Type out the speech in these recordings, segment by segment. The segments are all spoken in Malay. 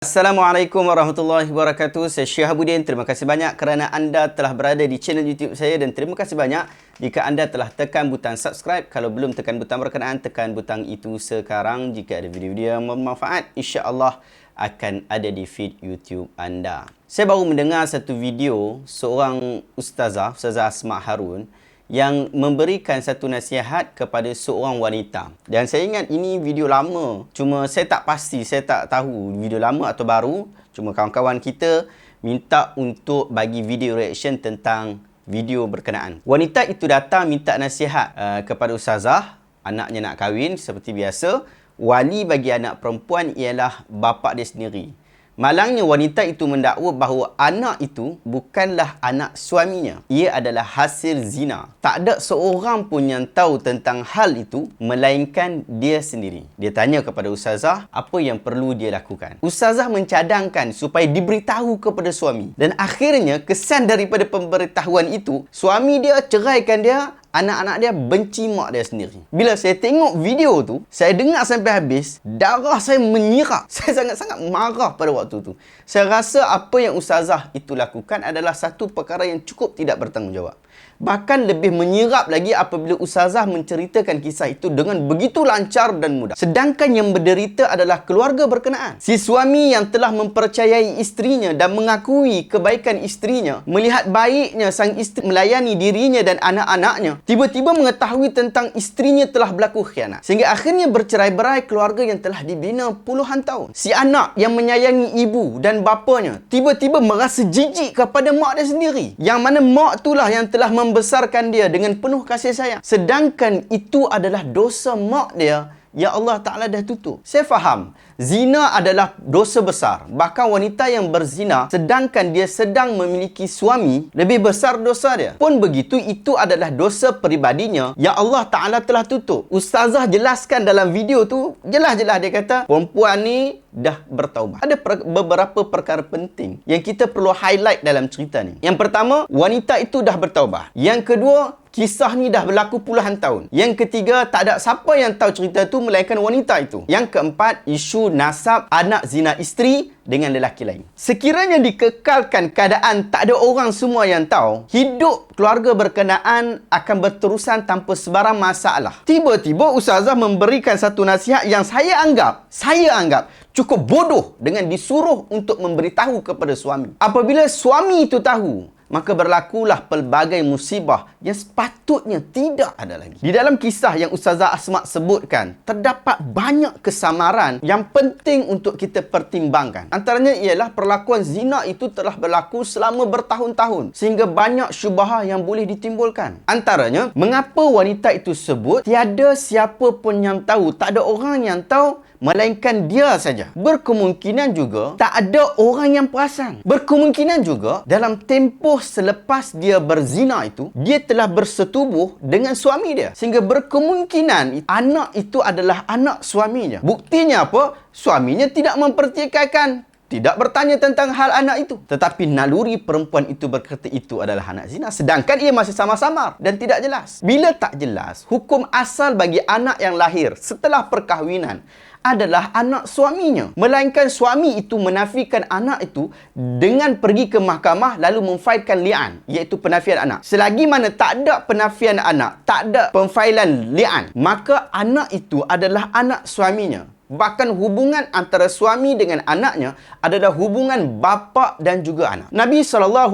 Assalamualaikum warahmatullahi wabarakatuh. Saya Syekh Habudin. Terima kasih banyak kerana anda telah berada di channel YouTube saya dan terima kasih banyak jika anda telah tekan butang subscribe. Kalau belum tekan butang berkenaan, tekan butang itu sekarang. Jika ada video-video yang bermanfaat, insya-Allah akan ada di feed YouTube anda. Saya baru mendengar satu video seorang Ustazah Asma Harun yang memberikan satu nasihat kepada seorang wanita. Dan saya ingat ini video lama. Cuma saya tak pasti, saya tak tahu video lama atau baru. Cuma kawan-kawan kita minta untuk bagi video reaction tentang video berkenaan. Wanita itu datang minta nasihat kepada Ustazah. Anaknya nak kahwin seperti biasa. Wali bagi anak perempuan ialah bapa dia sendiri. Malangnya wanita itu mendakwa bahawa anak itu bukanlah anak suaminya. Ia adalah hasil zina. Tak ada seorang pun yang tahu tentang hal itu melainkan dia sendiri. Dia tanya kepada Ustazah apa yang perlu dia lakukan. Ustazah mencadangkan supaya diberitahu kepada suami. Dan akhirnya kesan daripada pemberitahuan itu, suami dia ceraikan dia. Anak-anak dia benci mak dia sendiri. Bila saya tengok video tu, saya dengar sampai habis, darah saya menyirap. Saya sangat-sangat marah pada waktu tu. Saya rasa apa yang Ustazah itu lakukan adalah satu perkara yang cukup tidak bertanggungjawab. Bahkan lebih menyirap lagi apabila Ustazah menceritakan kisah itu dengan begitu lancar dan mudah. Sedangkan yang menderita adalah keluarga berkenaan. Si suami yang telah mempercayai isterinya dan mengakui kebaikan isterinya, melihat baiknya sang isteri melayani dirinya dan anak-anaknya, tiba-tiba mengetahui tentang isterinya telah berlaku khianat. Sehingga akhirnya bercerai-berai keluarga yang telah dibina puluhan tahun. Si anak yang menyayangi ibu dan bapanya, tiba-tiba merasa jijik kepada mak dia sendiri. Yang mana mak itulah yang telah membesarkan dia dengan penuh kasih sayang. Sedangkan itu adalah dosa mak dia yang Allah Ta'ala dah tutup. Saya faham, zina adalah dosa besar. Bahkan wanita yang berzina sedangkan dia sedang memiliki suami, lebih besar dosa dia. Pun begitu, itu adalah dosa peribadinya yang Allah Ta'ala telah tutup. Ustazah jelaskan dalam video tu, jelas-jelas dia kata, perempuan ni dah bertaubat. Ada beberapa perkara penting yang kita perlu highlight dalam cerita ni. Yang pertama, wanita itu dah bertaubat. Yang kedua, kisah ni dah berlaku puluhan tahun. Yang ketiga, tak ada siapa yang tahu cerita tu melainkan wanita itu. Yang keempat, isu nasab anak zina isteri dengan lelaki lain. Sekiranya dikekalkan keadaan tak ada orang semua yang tahu, hidup keluarga berkenaan akan berterusan tanpa sebarang masalah. Tiba-tiba Ustazah memberikan satu nasihat yang saya anggap cukup bodoh dengan disuruh untuk memberitahu kepada suami. Apabila suami itu tahu, maka berlakulah pelbagai musibah yang sepatutnya tidak ada lagi. Di dalam kisah yang Ustazah Asma sebutkan, terdapat banyak kesamaran yang penting untuk kita pertimbangkan. Antaranya ialah perlakuan zina itu telah berlaku selama bertahun-tahun, sehingga banyak syubhah yang boleh ditimbulkan. Antaranya, mengapa wanita itu sebut tiada siapa pun yang tahu, tak ada orang yang tahu melainkan dia saja. Berkemungkinan juga tak ada orang yang perasan. Berkemungkinan juga dalam tempoh selepas dia berzina itu, dia telah bersetubuh dengan suami dia. Sehingga berkemungkinan anak itu adalah anak suaminya. Buktinya apa? Suaminya tidak mempertikaikan, tidak bertanya tentang hal anak itu. Tetapi naluri perempuan itu berkata itu adalah anak zina. Sedangkan ia masih samar-samar dan tidak jelas. Bila tak jelas, hukum asal bagi anak yang lahir setelah perkahwinan adalah anak suaminya. Melainkan suami itu menafikan anak itu dengan pergi ke mahkamah lalu memfailkan li'an, iaitu penafian anak. Selagi mana tak ada penafian anak, tak ada pemfailan li'an, maka anak itu adalah anak suaminya. Bahkan hubungan antara suami dengan anaknya adalah hubungan bapa dan juga anak. Nabi SAW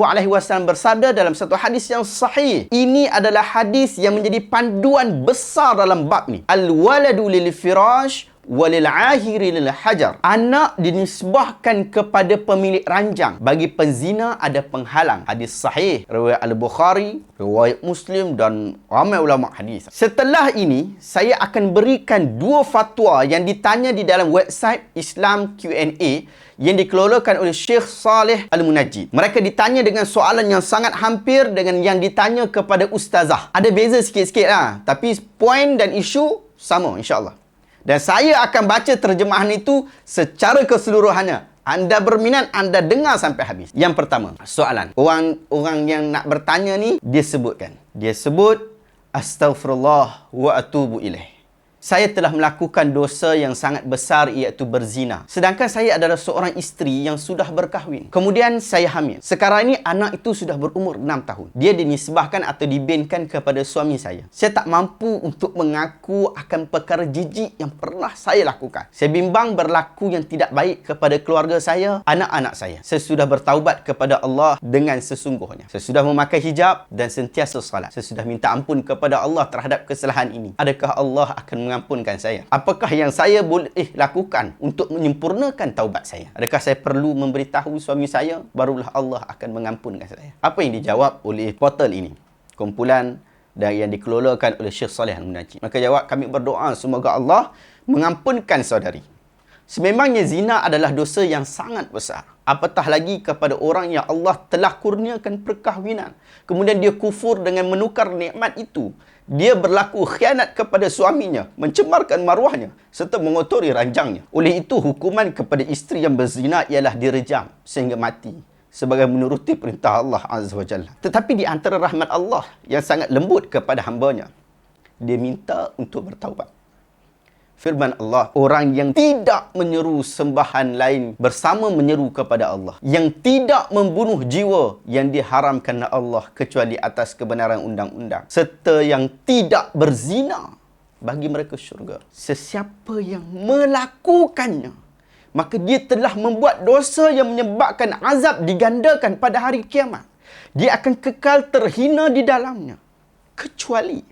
bersabda dalam satu hadis yang sahih. Ini adalah hadis yang menjadi panduan besar dalam bab ni. Al-waladu lil firash walil ahiri lil hajar. Anak dinisbahkan kepada pemilik ranjang. Bagi penzina ada penghalang. Hadis sahih riwayat Al-Bukhari, riwayat Muslim dan ramai ulama hadis. Setelah ini saya akan berikan dua fatwa yang ditanya di dalam website Islam Q&A yang dikelolakan oleh Syekh Saleh Al-Munajjid. Mereka ditanya dengan soalan yang sangat hampir dengan yang ditanya kepada Ustazah. Ada beza sikit-sikit lah, tapi poin dan isu sama insya-Allah. Dan saya akan baca terjemahan itu secara keseluruhannya. Anda berminat, anda dengar sampai habis. Yang pertama, soalan. Orang yang nak bertanya ni, dia sebutkan. Dia sebut, Astaghfirullah wa atubu ilaih. saya telah melakukan dosa yang sangat besar, iaitu berzina. Sedangkan saya adalah seorang isteri yang sudah berkahwin. Kemudian saya hamil. Sekarang ini anak itu sudah berumur 6 tahun. Dia dinisbahkan atau dibinkan kepada suami saya. Saya tak mampu untuk mengaku akan perkara jijik yang pernah saya lakukan. Saya bimbang berlaku yang tidak baik kepada keluarga saya, anak-anak saya. Saya sudah bertaubat kepada Allah dengan sesungguhnya. Saya sudah memakai hijab dan sentiasa salat. Saya sudah minta ampun kepada Allah terhadap kesalahan ini. Adakah Allah akan mengampunkan saya? Apakah yang saya boleh lakukan untuk menyempurnakan taubat saya? Adakah saya perlu memberitahu suami saya? Barulah Allah akan mengampunkan saya. Apa yang dijawab oleh portal ini? Kumpulan dan yang dikelolakan oleh Syekh Saleh Al-Munajjid. Maka jawab, kami berdoa semoga Allah mengampunkan saudari. Sememangnya zina adalah dosa yang sangat besar. Apatah lagi kepada orang yang Allah telah kurniakan perkahwinan. Kemudian dia kufur dengan menukar nikmat itu. Dia berlaku khianat kepada suaminya, mencemarkan maruahnya, serta mengotori ranjangnya. Oleh itu, hukuman kepada isteri yang berzina ialah direjam sehingga mati, sebagai menuruti perintah Allah Azza wa Jalla. Tetapi di antara rahmat Allah yang sangat lembut kepada hambanya, dia minta untuk bertaubat. Firman Allah, orang yang tidak menyeru sembahan lain bersama menyeru kepada Allah, yang tidak membunuh jiwa yang diharamkan Allah kecuali atas kebenaran undang-undang, serta yang tidak berzina, bagi mereka syurga. Sesiapa yang melakukannya, maka dia telah membuat dosa yang menyebabkan azab digandakan pada hari kiamat. Dia akan kekal terhina di dalamnya. Kecuali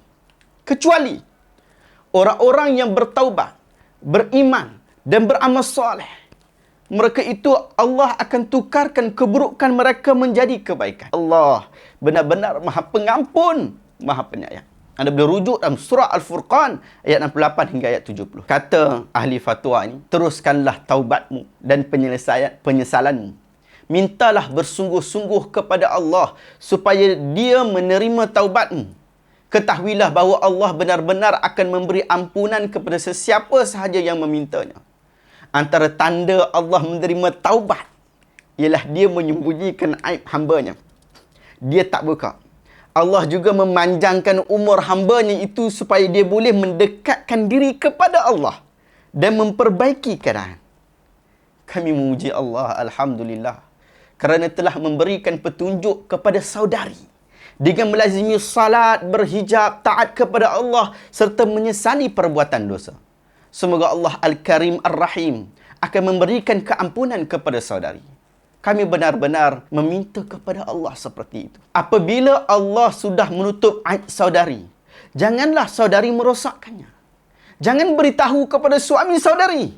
orang-orang yang bertaubat, beriman dan beramal soleh. Mereka itu Allah akan tukarkan keburukan mereka menjadi kebaikan. Allah benar-benar Maha Pengampun, Maha Penyayang. Anda boleh rujuk dalam surah Al-Furqan ayat 68 hingga ayat 70. Kata ahli fatwa ini, teruskanlah taubatmu dan penyesalanmu. Mintalah bersungguh-sungguh kepada Allah supaya Dia menerima taubatmu. Ketahuilah bahawa Allah benar-benar akan memberi ampunan kepada sesiapa sahaja yang memintanya. Antara tanda Allah menerima taubat ialah Dia menyembunyikan aib hambanya. Dia tak buka. Allah juga memanjangkan umur hambanya itu supaya dia boleh mendekatkan diri kepada Allah dan memperbaiki keadaan. Kami memuji Allah, Alhamdulillah, kerana telah memberikan petunjuk kepada saudari dengan melazimi salat, berhijab, taat kepada Allah serta menyesali perbuatan dosa. Semoga Allah Al-Karim Ar-Rahim akan memberikan keampunan kepada saudari. Kami benar-benar meminta kepada Allah seperti itu. Apabila Allah sudah menutup aib saudari, janganlah saudari merosakkannya. Jangan beritahu kepada suami saudari.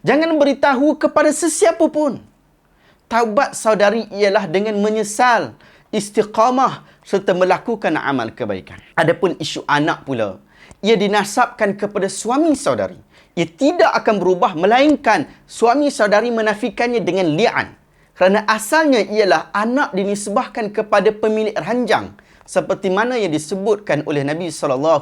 Jangan beritahu kepada sesiapa pun. Taubat saudari ialah dengan menyesal, istiqamah serta melakukan amal kebaikan. Adapun isu anak pula, ia dinasabkan kepada suami saudari. Ia tidak akan berubah melainkan suami saudari menafikannya dengan li'an. Kerana asalnya ialah anak dinisbahkan kepada pemilik ranjang seperti mana yang disebutkan oleh Nabi SAW.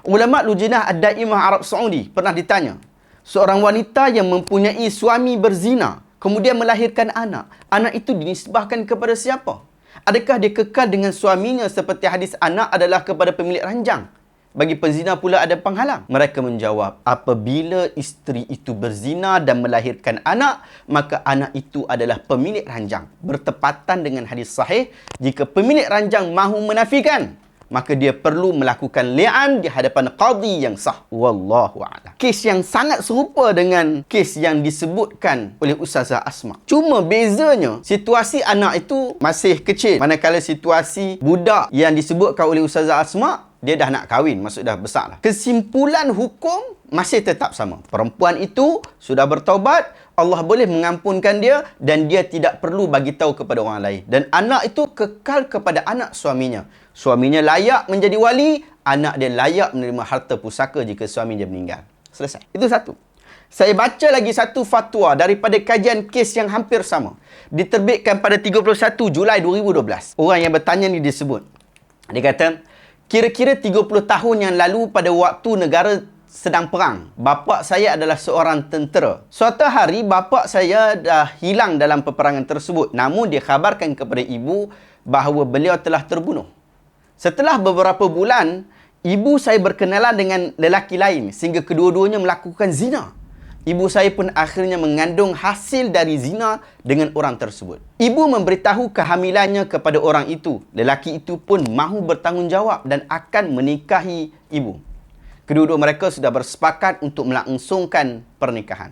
Ulama Lujnah Ad-Daimah Arab Saudi pernah ditanya, seorang wanita yang mempunyai suami berzina kemudian melahirkan anak, anak itu dinisbahkan kepada siapa? Adakah dia kekal dengan suaminya seperti hadis anak adalah kepada pemilik ranjang? Bagi penzina pula ada penghalang. Mereka menjawab, apabila isteri itu berzina dan melahirkan anak, maka anak itu adalah pemilik ranjang. Bertepatan dengan hadis sahih, jika pemilik ranjang mahu menafikan, maka dia perlu melakukan li'an di hadapan qadi yang sah. Wallahu a'lam. Kes yang sangat serupa dengan kes yang disebutkan oleh Ustazah Asma. Cuma bezanya, situasi anak itu masih kecil. Manakala situasi budak yang disebutkan oleh Ustazah Asma, dia dah nak kahwin, maksud dah besar lah. Kesimpulan hukum masih tetap sama. Perempuan itu sudah bertaubat, Allah boleh mengampunkan dia dan dia tidak perlu bagi tahu kepada orang lain. Dan anak itu kekal kepada anak suaminya. Suaminya layak menjadi wali, anak dia layak menerima harta pusaka jika suami dia meninggal. Selesai. Itu satu. Saya baca lagi satu fatwa daripada kajian kes yang hampir sama. Diterbitkan pada 31 Julai 2012. Orang yang bertanya ni disebut. Dia kata, kira-kira 30 tahun yang lalu pada waktu negara sedang perang, bapa saya adalah seorang tentera. Suatu hari, bapa saya dah hilang dalam peperangan tersebut. Namun, dia khabarkan kepada ibu bahawa beliau telah terbunuh. Setelah beberapa bulan, ibu saya berkenalan dengan lelaki lain sehingga kedua-duanya melakukan zina. Ibu saya pun akhirnya mengandung hasil dari zina dengan orang tersebut. Ibu memberitahu kehamilannya kepada orang itu. Lelaki itu pun mahu bertanggungjawab dan akan menikahi ibu. Kedua-dua mereka sudah bersepakat untuk melangsungkan pernikahan.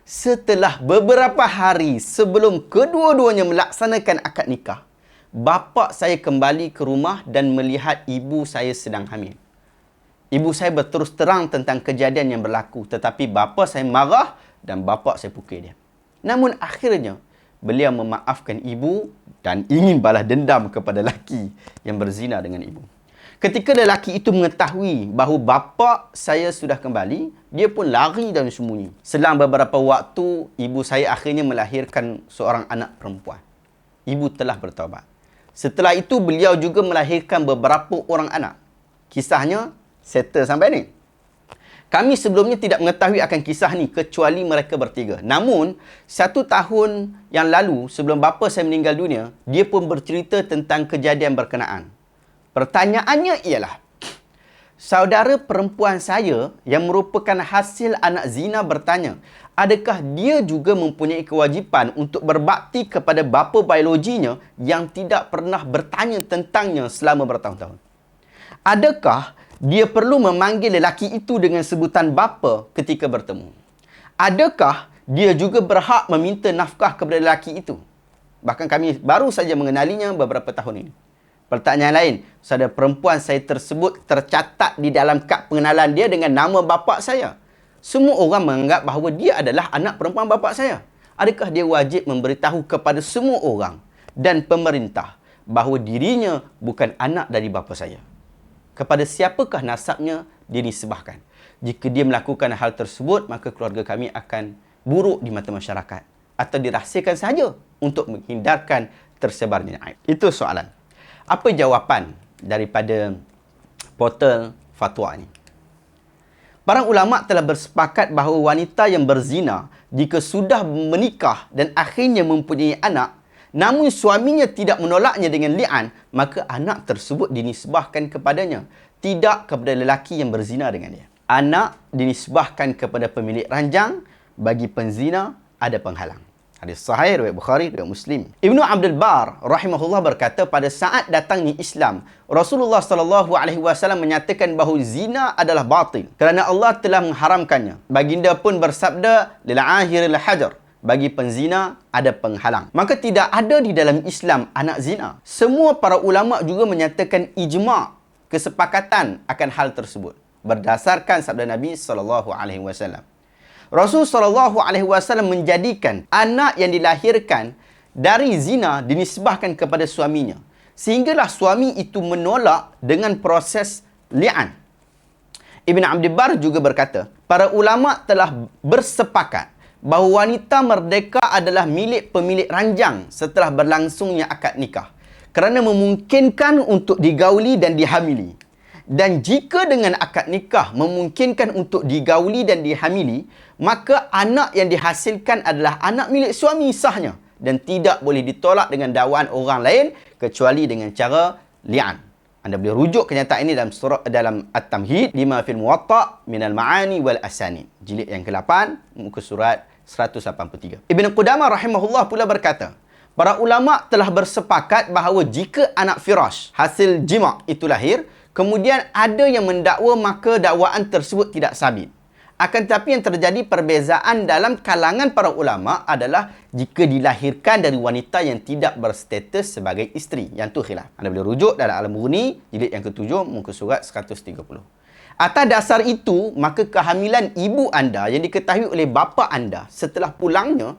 Setelah beberapa hari sebelum kedua-duanya melaksanakan akad nikah, bapa saya kembali ke rumah dan melihat ibu saya sedang hamil. Ibu saya berterus terang tentang kejadian yang berlaku, tetapi bapa saya marah dan bapa saya pukul dia. Namun akhirnya, beliau memaafkan ibu dan ingin balas dendam kepada lelaki yang berzina dengan ibu. Ketika lelaki itu mengetahui bahawa bapa saya sudah kembali, dia pun lari dan sembunyi. Selang beberapa waktu, ibu saya akhirnya melahirkan seorang anak perempuan. Ibu telah bertaubat. Setelah itu, beliau juga melahirkan beberapa orang anak. Kisahnya, settle sampai ni. Kami sebelumnya tidak mengetahui akan kisah ni kecuali mereka bertiga. Namun, 1 tahun yang lalu sebelum bapa saya meninggal dunia, dia pun bercerita tentang kejadian berkenaan. Pertanyaannya ialah, saudara perempuan saya yang merupakan hasil anak zina bertanya, adakah dia juga mempunyai kewajipan untuk berbakti kepada bapa biologinya yang tidak pernah bertanya tentangnya selama bertahun-tahun? Adakah dia perlu memanggil lelaki itu dengan sebutan bapa ketika bertemu? Adakah dia juga berhak meminta nafkah kepada lelaki itu? Bahkan kami baru saja mengenalinya beberapa tahun ini. Pertanyaan lain, saudara perempuan saya tersebut tercatat di dalam kad pengenalan dia dengan nama bapa saya. Semua orang menganggap bahawa dia adalah anak perempuan bapa saya. Adakah dia wajib memberitahu kepada semua orang dan pemerintah bahawa dirinya bukan anak dari bapa saya? Kepada siapakah nasabnya dia disebahkan? Jika dia melakukan hal tersebut, maka keluarga kami akan buruk di mata masyarakat atau dirahsiakan sahaja untuk menghindarkan tersebarnya aib. Itu soalan. Apa jawapan daripada portal fatwa ini? Para ulama telah bersepakat bahawa wanita yang berzina jika sudah menikah dan akhirnya mempunyai anak, namun suaminya tidak menolaknya dengan li'an, maka anak tersebut dinisbahkan kepadanya, tidak kepada lelaki yang berzina dengan dia. Anak dinisbahkan kepada pemilik ranjang, bagi penzina ada penghalang. Hadis sahih riwayat Bukhari, riwayat Muslim. Ibnu Abdul Bar rahimahullah berkata, pada saat datangnya Islam, Rasulullah sallallahu alaihi wasallam menyatakan bahawa zina adalah batil kerana Allah telah mengharamkannya. Baginda pun bersabda, lil ahiril hajar, bagi penzina ada penghalang. Maka tidak ada di dalam Islam anak zina. Semua para ulama juga menyatakan ijma', kesepakatan akan hal tersebut berdasarkan sabda Nabi SAW. Rasul SAW menjadikan anak yang dilahirkan dari zina dinisbahkan kepada suaminya, sehinggalah suami itu menolak dengan proses li'an. Ibn Abdul Bar juga berkata, para ulama telah bersepakat bahawa wanita merdeka adalah milik pemilik ranjang setelah berlangsungnya akad nikah kerana memungkinkan untuk digauli dan dihamili. Dan jika dengan akad nikah memungkinkan untuk digauli dan dihamili, maka anak yang dihasilkan adalah anak milik suami sahnya dan tidak boleh ditolak dengan dakwaan orang lain kecuali dengan cara li'an. Anda boleh rujuk kenyataan ini dalam At-Tamhid lima fil Muwatta' minal ma'ani wal asanid, jilid yang ke-8, muka surat 183. Ibn Qudamah rahimahullah pula berkata, para ulama telah bersepakat bahawa jika anak firash hasil jima' itu lahir, kemudian ada yang mendakwa, maka dakwaan tersebut tidak sabit. Akan tetapi yang terjadi perbezaan dalam kalangan para ulama adalah jika dilahirkan dari wanita yang tidak berstatus sebagai isteri. Yang tu khilaf. Anda boleh rujuk dalam Al-Mughni, jilid yang ke-7, muka surat 130. Atas dasar itu, maka kehamilan ibu anda yang diketahui oleh bapa anda setelah pulangnya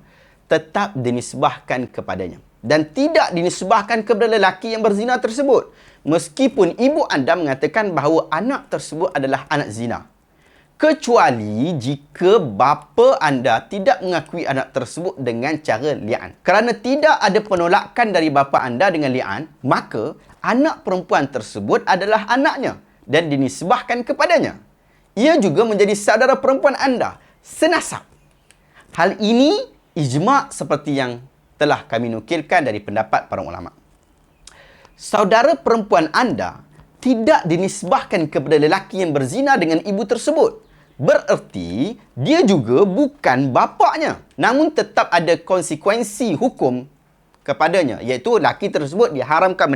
tetap dinisbahkan kepadanya dan tidak dinisbahkan kepada lelaki yang berzina tersebut, meskipun ibu anda mengatakan bahawa anak tersebut adalah anak zina. Kecuali jika bapa anda tidak mengakui anak tersebut dengan cara li'an. Kerana tidak ada penolakan dari bapa anda dengan li'an, maka anak perempuan tersebut adalah anaknya dan dinisbahkan kepadanya. Ia juga menjadi saudara perempuan anda, senasab. Hal ini ijma' seperti yang telah kami nukilkan dari pendapat para ulama. Saudara perempuan anda tidak dinisbahkan kepada lelaki yang berzina dengan ibu tersebut. Bererti, dia juga bukan bapaknya. Namun tetap ada konsekuensi hukum kepadanya, iaitu lelaki tersebut diharamkan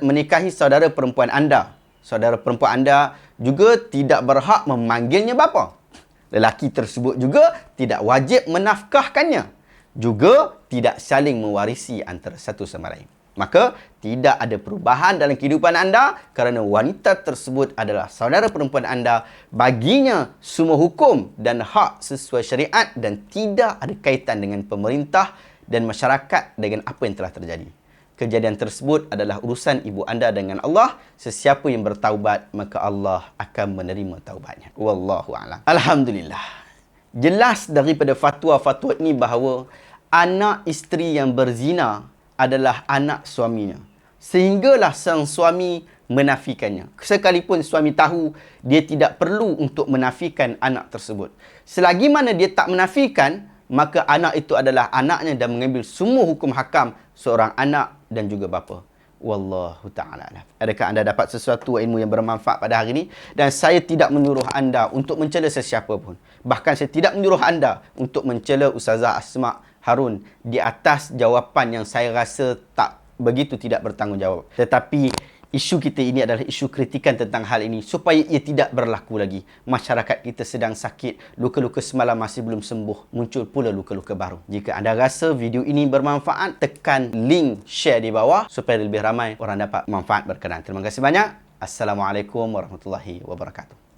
menikahi saudara perempuan anda. Saudara perempuan anda juga tidak berhak memanggilnya bapa. Lelaki tersebut juga tidak wajib menafkahkannya. Juga tidak saling mewarisi antara satu sama lain. Maka, tidak ada perubahan dalam kehidupan anda kerana wanita tersebut adalah saudara perempuan anda. Baginya, semua hukum dan hak sesuai syariat dan tidak ada kaitan dengan pemerintah dan masyarakat dengan apa yang telah terjadi. Kejadian tersebut adalah urusan ibu anda dengan Allah. Sesiapa yang bertaubat, maka Allah akan menerima taubatnya. Wallahu a'lam. Alhamdulillah. Jelas daripada fatwa-fatwa ini bahawa anak isteri yang berzina adalah anak suaminya. Sehinggalah sang suami menafikannya. Sekalipun suami tahu, dia tidak perlu untuk menafikan anak tersebut. Selagi mana dia tak menafikan, maka anak itu adalah anaknya dan mengambil semua hukum hakam seorang anak dan juga bapa. Wallahu ta'ala alam. Adakah anda dapat sesuatu ilmu yang bermanfaat pada hari ini? Dan saya tidak menyuruh anda untuk mencela sesiapa pun. Bahkan saya tidak menyuruh anda untuk mencela Ustazah Asma Harun di atas jawapan yang saya rasa tak begitu tidak bertanggungjawab. Tetapi isu kita ini adalah isu kritikan tentang hal ini supaya ia tidak berlaku lagi. Masyarakat kita sedang sakit, luka-luka semalam masih belum sembuh, muncul pula luka-luka baru. Jika anda rasa video ini bermanfaat, tekan link share di bawah supaya lebih ramai orang dapat manfaat berkenaan. Terima kasih banyak. Assalamualaikum warahmatullahi wabarakatuh.